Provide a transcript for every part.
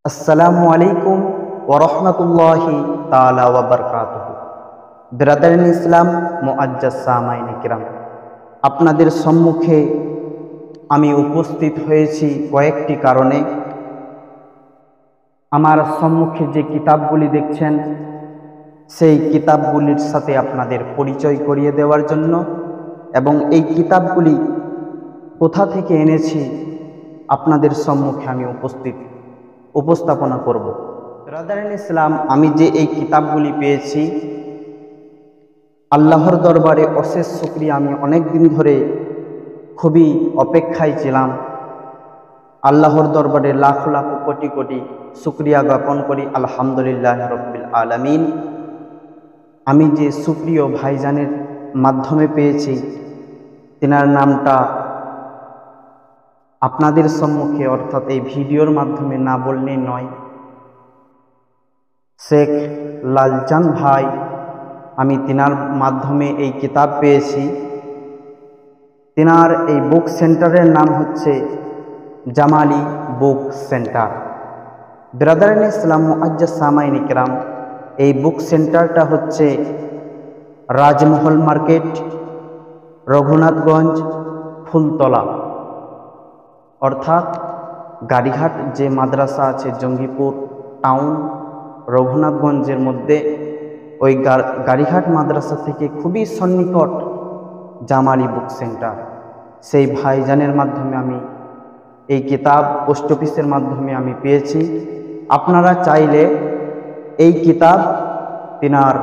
আসসালামু আলাইকুম ওয়া রাহমাতুল্লাহি তাআলা ওয়া বারাকাতুহু। ব্রাদারিন ইসলাম, মুআজ্জাজ সামাইনে কিরাম, আপনাদের সম্মুখে আমি উপস্থিত হয়েছি কয়েকটি কারণে। আমার সম্মুখে যে কিতাবগুলি দেখছেন, সেই কিতাবগুলির সাথে আপনাদের পরিচয় করিয়ে দেওয়ার জন্য, এবং এই কিতাবগুলি কোথা থেকে এনেছি আপনাদের সম্মুখে আমি উপস্থাপনা করব। ব্রাদারিন ইসলাম, আমি যে এই কিতাবগুলি পেয়েছি, আল্লাহর দরবারে অশেষ শুকরিয়া। আমি অনেক দিন ধরে খুবই অপেক্ষায় ছিলাম। আল্লাহর দরবারে লাখ লাখ কোটি কোটি শুকরিয়া জ্ঞাপন করি। আলহামদুলিল্লাহ রাব্বিল আলামিন। আমি যে সুপ্রিয় ভাইজানের মাধ্যমে পেয়েছি, তেনার নামটা আপনাদের সম্মুখে অর্থাৎ এই ভিডিওর মাধ্যমে না বললেই নয়। শেখ লালচাঁদ ভাই, আমি তিনার মাধ্যমে এই কিতাব পেয়েছি। তিনার এই বুক সেন্টারের নাম হচ্ছে জামালি বুক সেন্টার। ব্রাদারিন ইসলাম, মুআজ্জাজ সামাইনে কিরাম, এই বুক সেন্টারটা হচ্ছে রাজমহল মার্কেট, রঘুনাথগঞ্জ, ফুলতলা, অর্থাৎ গাড়িঘাট যে মাদ্রাসা আছে জঙ্গিপুর টাউন রঘুনাথগঞ্জের মধ্যে, ওই গাড়িঘাট মাদ্রাসা থেকে খুবই সন্নিকট জামালি বুক সেন্টার। সেই ভাইজানের মাধ্যমে আমি এই কিতাব পোস্ট অফিসের মাধ্যমে আমি পেয়েছি। আপনারা চাইলে এই কিতাব তিনার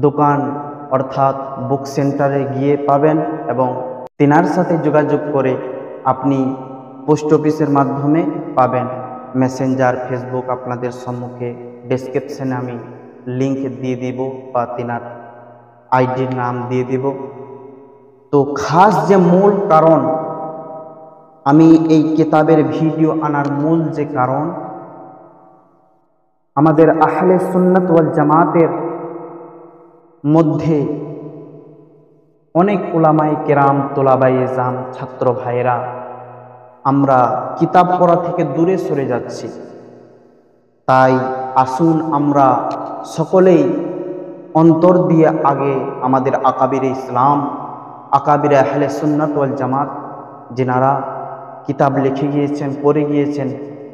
দোকান অর্থাৎ বুক সেন্টারে গিয়ে পাবেন, এবং তিনার সাথে যোগাযোগ করে আপনি পোস্ট অফিসের মাধ্যমে পাবেন। মেসেঞ্জার, ফেসবুক আপনাদের সম্মুখে ডেসক্রিপশনে আমি লিংক দিয়ে দিব বা তিনার আইডির নাম দিয়ে দিব। তো খাস যে মূল কারণ, আমি এই কিতাবের ভিডিও আনার মূল যে কারণ, আমাদের আহলে সুন্নাত ওয়াল জামাতের মধ্যে অনেক উলামায়ে কেরাম, তোলাবায়ে জাম, ছাত্র ভাইরা আমরা কিতাব পড়া থেকে দূরে সরে যাচ্ছি। তাই আসুন আমরা সকলেই অন্তর দিয়ে আগে আমাদের আকাবিরে ইসলাম, আকাবিরে আহলে সুন্নাত ওয়াল জামাত যেনারা কিতাব লিখে গিয়েছেন, পড়ে গিয়েছেন,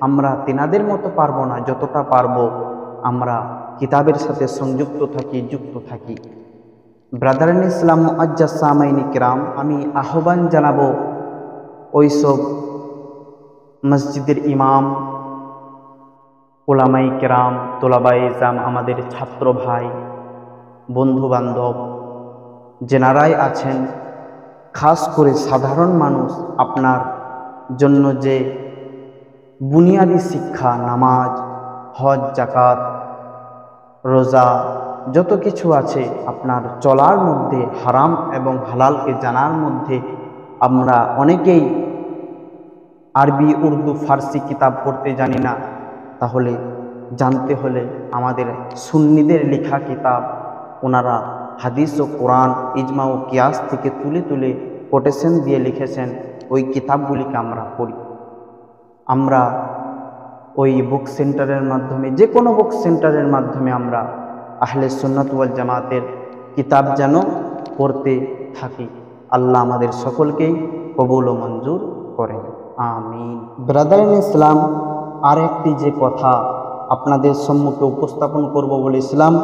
আমরা তেনাদের মতো পারবো না, যতটা পারবো আমরা কিতাবের সাথে সংযুক্ত থাকি, যুক্ত থাকি। ব্রাদারিন ইসলাম, মুআজ্জাজ সামাইনে কিরাম, আমি আহ্বান জানাবো ওইসব মসজিদের ইমাম, উলামায়ে কেরাম, তোলাবায়ে জাম, আমাদের ছাত্র ভাই, বন্ধু বান্ধব যেনারাই আছেন, খাস করে সাধারণ মানুষ, আপনার জন্য যে বুনিয়াদি শিক্ষা, নামাজ, হজ, যাকাত, রোজা, যত কিছু আছে আপনার চলার মধ্যে, হারাম এবং হালালকে জানার মধ্যে, আমরা অনেকেই আরবি, উর্দু, ফার্সি কিতাব পড়তে জানি না। তাহলে জানতে হলে আমাদের সুন্নিদের লেখা কিতাব, ওনারা হাদিস ও কোরআন, ইজমা ও কিয়াস থেকে তুলে তুলে কোটেশন দিয়ে লিখেছেন, ওই কিতাবগুলিকে আমরা পড়ি। আমরা ওই বুক সেন্টারের মাধ্যমে, যে কোনো বুক সেন্টারের মাধ্যমে আমরা আহলে সুন্নাত ওয়াল জামাতের কিতাব যেন পড়তে থাকি। আল্লাহ আমাদের সকলকেই কবুল ও মঞ্জুর করেন, আমিন। ব্রাদারিন ইসলাম, আর একটি যে কথা আপনাদের সম্মুখে উপস্থাপন করব বলেছিলাম,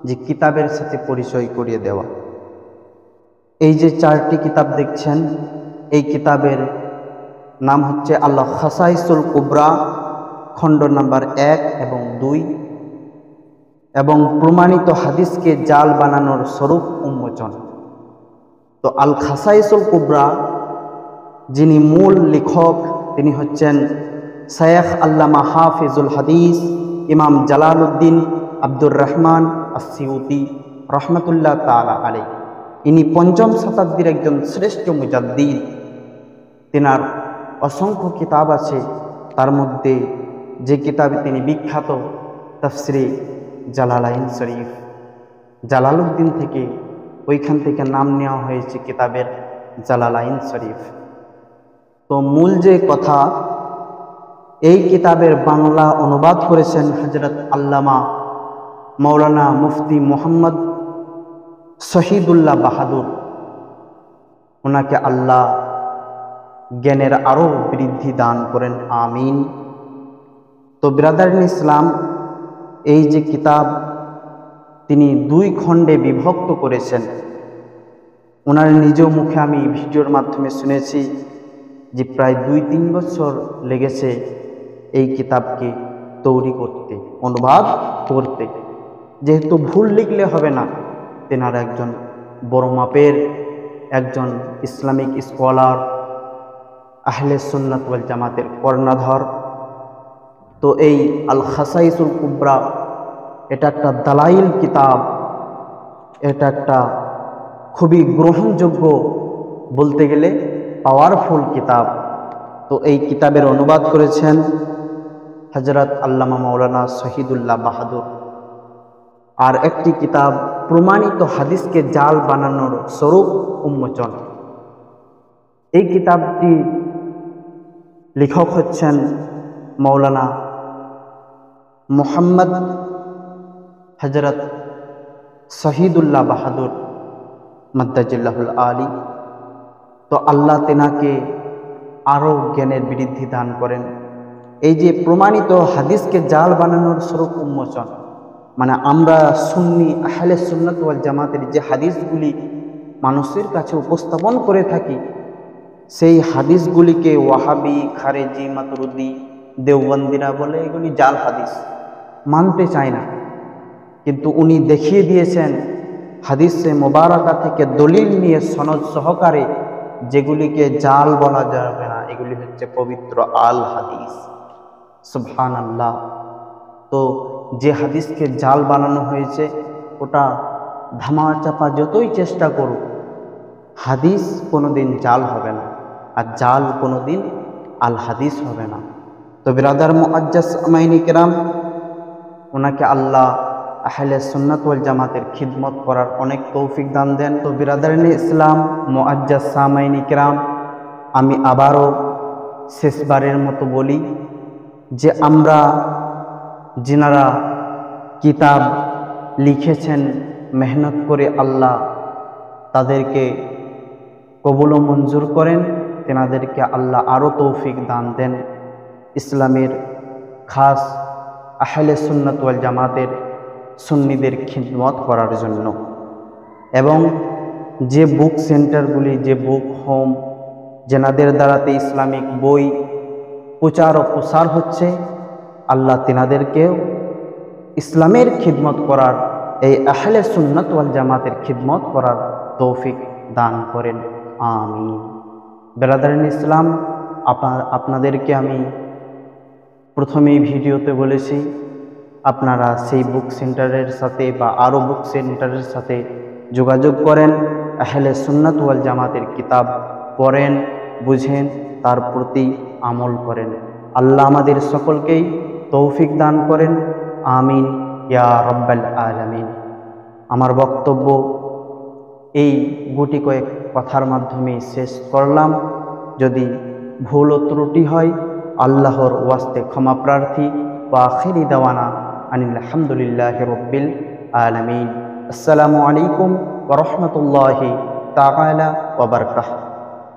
যে কিতাবের সাথে পরিচয় করিয়ে দেওয়া। এই যে 4টি কিতাব দেখছেন, এই কিতাবের নাম হচ্ছে আল খাসাইসুল কুবরা, খণ্ড নাম্বার 1 এবং 2, এবং প্রমাণিত হাদিসকে জাল বানানোর স্বরূপ উন্মোচন। তো আল খাসাইসুল কুবরা, যিনি মূল লেখক, তিনি হচ্ছেন শায়খ আল্লামা হাফিজুল হাদিস ইমাম জালালউদ্দিন আব্দুর রহমান আস-সিউতি রহমাতুল্লাহ তাআলা আলাইহি। ইনি 5ম শতাব্দীর একজন শ্রেষ্ঠ মুজাদ্দিদ। তেনার অসংখ্য কিতাব আছে, তার মধ্যে যে কিতাবে তিনি বিখ্যাত, তাফসিরে জালালাইন শরীফ, জালালউদ্দিন থেকে, ওইখান থেকে নাম নেওয়া হয়েছে কিতাবের জালালাইন শরীফ। তো মূল যে কথা, এই কিতাবের বাংলা অনুবাদ করেছেন হযরত আল্লামা মাওলানা মুফতি মোহাম্মদ শহীদুল্লাহ বাহাদুর। ওনাকে আল্লাহ জ্ঞানের আরও বৃদ্ধি দান করেন, আমিন। তো ব্রাদারিন ইসলাম, এই যে কিতাব তিনি 2 খণ্ডে বিভক্ত করেছেন, ওনার নিজ মুখে আমি ভিডিওর মাধ্যমে শুনেছি যে প্রায় 2-3 বছর লেগেছে এই কিতাবকে তৈরি করতে, অনুবাদ করতে। যেহেতু ভুল লিখলে হবে না, তেনার একজন বড় মাপের একজন ইসলামিক স্কলার, আহলে সুন্নাত ওয়াল জামাতের কর্ণধার। তো এই আল খাসাইসুল কুবরা এটা একটা দালাইল কিতাব, এটা একটা খুবই গ্রহণযোগ্য, বলতে গেলে পাওয়ারফুল কিতাব। তো এই কিতাবের অনুবাদ করেছেন হযরত আল্লামা মাওলানা শহীদুল্লাহ বাহাদুর। আর একটি কিতাব প্রমাণিত হাদিসকে জাল বানানোর স্বরূপ উন্মোচন। এই কিতাবটি লেখক হচ্ছেন মাওলানা মুহাম্মদ হযরত শহীদুল্লাহ বাহাদুর মাদ্দাজিল্লাহুল আলী। তো আল্লাহ তেনাকে আরও জ্ঞানের বৃদ্ধি দান করেন। এই যে প্রমাণিত হাদিসকে জাল বানানোর স্বরূপ উন্মোচন, মানে আমরা সুন্নি আহলে সুন্নাত ওয়াল জামাতের যে হাদিসগুলি মানুষের কাছে উপস্থাপন করে থাকি, সেই হাদিসগুলিকে ওয়াহাবি, খারেজি, মাতুরিদি, দেওবন্দিরা বলে এগুলি জাল হাদিস, মানতে চায় না। কিন্তু উনি দেখিয়ে দিয়েছেন হাদিসে মোবারকা থেকে দলিল নিয়ে সনদ সহকারে যেগুলিকে জাল বলা যাবে না, এগুলি হচ্ছে পবিত্র আল হাদিস। সুবহানাল্লাহ। তো যে হাদিসকে জাল বানানো হয়েছে, ওটা ধামাচাপা যতই চেষ্টা করুক, হাদিস কোনোদিন জাল হবে না, আর জাল কোনোদিন আল হাদিস হবে না। তো বিরাদার মুআজ্জাজ সামাইনি কিরাম, ওনাকে আল্লাহ আহলে সুন্নাত ওয়াল জামাতের খিদমত করার অনেক তৌফিক দান দেন। তো বিরাদারিন ইসলাম, মুআজ্জাজ সামাইনি কিরাম, আমি আবারও শেষবারের মতো বলি যে আমরা যিনারা কিতাব লিখেছেন মেহনত করে, আল্লাহ তাদেরকে কবুল ও মঞ্জুর করেন, তেনাদেরকে আল্লাহ আরও তৌফিক দান দেন ইসলামের খাস আহলে সুন্নাত ওয়াল জামাতের সুন্নিদের খিদমত করার জন্য। এবং যে বুক সেন্টারগুলি, যে বুক হোম, যেনাদের দ্বারাতে ইসলামিক বই প্রচার ও প্রসার হচ্ছে, আল্লাহ তেনাদেরকেও ইসলামের খিদমত করার, এই আহলে সুন্নাত ওয়াল জামাতের খিদমত করার তৌফিক দান করেন, আমিন। ব্রাদারিন ইসলাম, আপনাদেরকে আমি প্রথমেই ভিডিওতে বলেছি, আপনারা সেই বুক সেন্টারের সাথে বা আরও বুক সেন্টারের সাথে যোগাযোগ করেন, আহলে সুন্নাত ওয়াল জামাতের কিতাব পড়েন, বুঝেন, তার প্রতি আমল করেন। আল্লাহ আমাদের সকলকেই তৌফিক দান করেন, আমিন ইয়া রাব্বাল আলামিন। আমার বক্তব্য এই গুটি কয়েক কথার মাধ্যমে শেষ করলাম। যদি ভুল ও ত্রুটি হয়, আল্লাহর ওয়াস্তে ক্ষমা প্রার্থী। ওয়া আখিরি দাওয়ানা আনিল হামদুলিল্লাহি রাব্বিল আলামিন। আসসালামু আলাইকুম ওয়া রাহমাতুল্লাহি তাআলা ওয়া বারাকাতুহু।